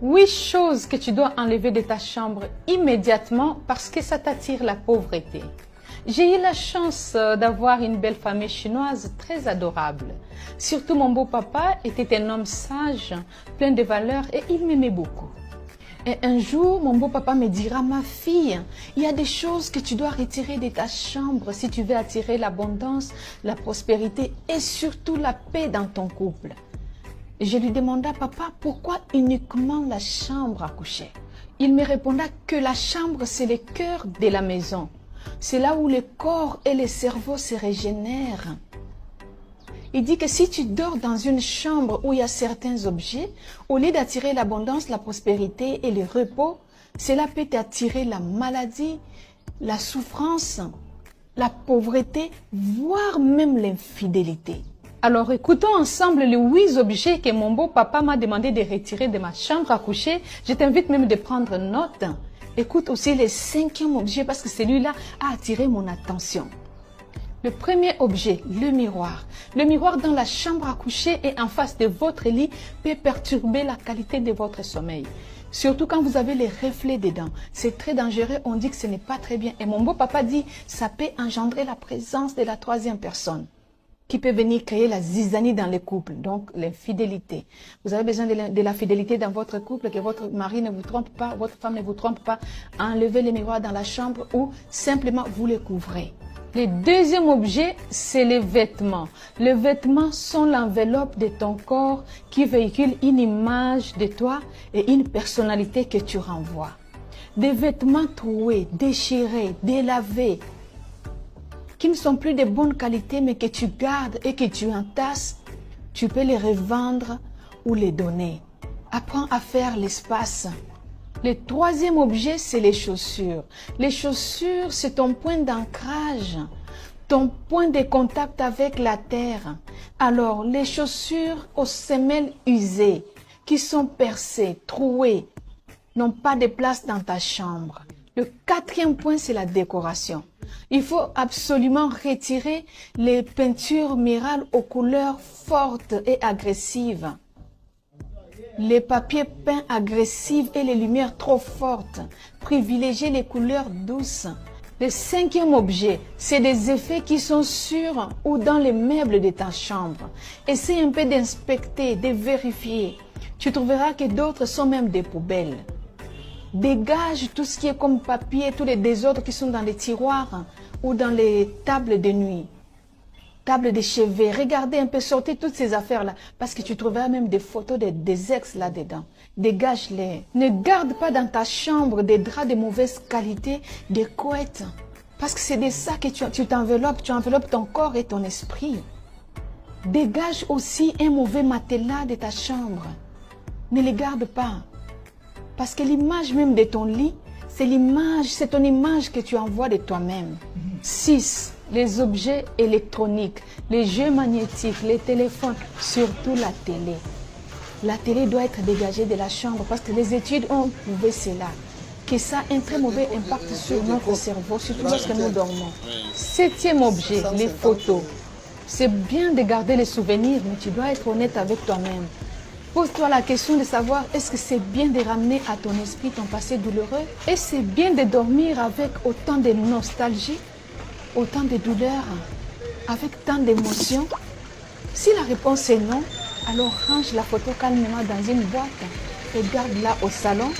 8 choses que tu dois enlever de ta chambre immédiatement parce que ça t'attire la pauvreté. J'ai eu la chance d'avoir une belle famille chinoise très adorable. Surtout mon beau-papa était un homme sage, plein de valeurs et il m'aimait beaucoup. Et un jour, mon beau-papa me dira, ma fille, il y a des choses que tu dois retirer de ta chambre si tu veux attirer l'abondance, la prospérité et surtout la paix dans ton couple. Je lui demanda, papa, pourquoi uniquement la chambre à coucher? Il me répondit que la chambre, c'est le cœur de la maison. C'est là où le corps et le cerveau se régénèrent. Il dit que si tu dors dans une chambre où il y a certains objets, au lieu d'attirer l'abondance, la prospérité et le repos, cela peut t'attirer la maladie, la souffrance, la pauvreté, voire même l'infidélité. Alors écoutons ensemble les 8 objets que mon beau-papa m'a demandé de retirer de ma chambre à coucher. Je t'invite même de prendre note. Écoute aussi le 5e objet parce que celui-là a attiré mon attention. Le premier objet, le miroir. Le miroir dans la chambre à coucher et en face de votre lit peut perturber la qualité de votre sommeil. Surtout quand vous avez les reflets dedans. C'est très dangereux, on dit que ce n'est pas très bien. Et mon beau-papa dit ça peut engendrer la présence de la 3e personne qui peut venir créer la zizanie dans le couple, donc l'infidélité. Vous avez besoin de la fidélité dans votre couple, que votre mari ne vous trompe pas, votre femme ne vous trompe pas. Enlevez les miroirs dans la chambre ou simplement vous les couvrez. Le deuxième objet, c'est les vêtements. Les vêtements sont l'enveloppe de ton corps qui véhicule une image de toi et une personnalité que tu renvoies. Des vêtements troués, déchirés, délavés, qui ne sont plus de bonne qualité mais que tu gardes et que tu entasses, tu peux les revendre ou les donner. Apprends à faire l'espace. Le 3e objet, c'est les chaussures. Les chaussures, c'est ton point d'ancrage, ton point de contact avec la terre. Alors, les chaussures aux semelles usées, qui sont percées, trouées, n'ont pas de place dans ta chambre. Le 4e point, c'est la décoration. Il faut absolument retirer les peintures murales aux couleurs fortes et agressives. Les papiers peints agressifs et les lumières trop fortes. Privilégiez les couleurs douces. Le 5e objet, c'est des effets qui sont sur ou dans les meubles de ta chambre. Essaye un peu d'inspecter, de vérifier. Tu trouveras que d'autres sont même des poubelles. Dégage tout ce qui est comme papier, tous les désordres qui sont dans les tiroirs ou dans les tables de nuit. Table de chevet, regardez un peu, sortez toutes ces affaires-là, parce que tu trouveras même des photos des ex là-dedans. Dégage-les. Ne garde pas dans ta chambre des draps de mauvaise qualité, des couettes, parce que c'est de ça que tu t'enveloppes, tu enveloppes ton corps et ton esprit. Dégage aussi un mauvais matelas de ta chambre. Ne les garde pas, parce que l'image même de ton lit, c'est ton image que tu envoies de toi-même. 6. Les objets électroniques, les jeux magnétiques, les téléphones, surtout la télé. La télé doit être dégagée de la chambre parce que les études ont prouvé cela, que ça a un très mauvais impact sur notre cerveau, surtout lorsque nous dormons. 7e objet, les photos. C'est bien de garder les souvenirs, mais tu dois être honnête avec toi-même. Pose-toi la question de savoir est-ce que c'est bien de ramener à ton esprit ton passé douloureux? Est-ce que c'est bien de dormir avec autant de nostalgie? Autant de douleurs, avec tant d'émotions? Si la réponse est non, alors range la photo calmement dans une boîte et garde-la au salon.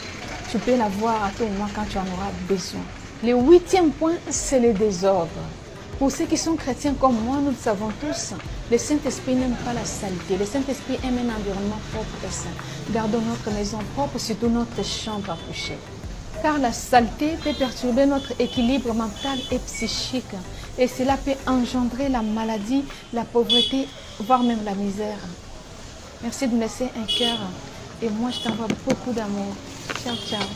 Tu peux la voir à tout moment quand tu en auras besoin. Le 8e point, c'est le désordre. Pour ceux qui sont chrétiens comme moi, nous le savons tous, le Saint-Esprit n'aime pas la saleté. Le Saint-Esprit aime un environnement propre et sain. Gardons notre maison propre, surtout notre chambre à coucher. Car la saleté peut perturber notre équilibre mental et psychique. Et cela peut engendrer la maladie, la pauvreté, voire même la misère. Merci de me laisser un cœur. Et moi, je t'envoie beaucoup d'amour. Ciao, ciao.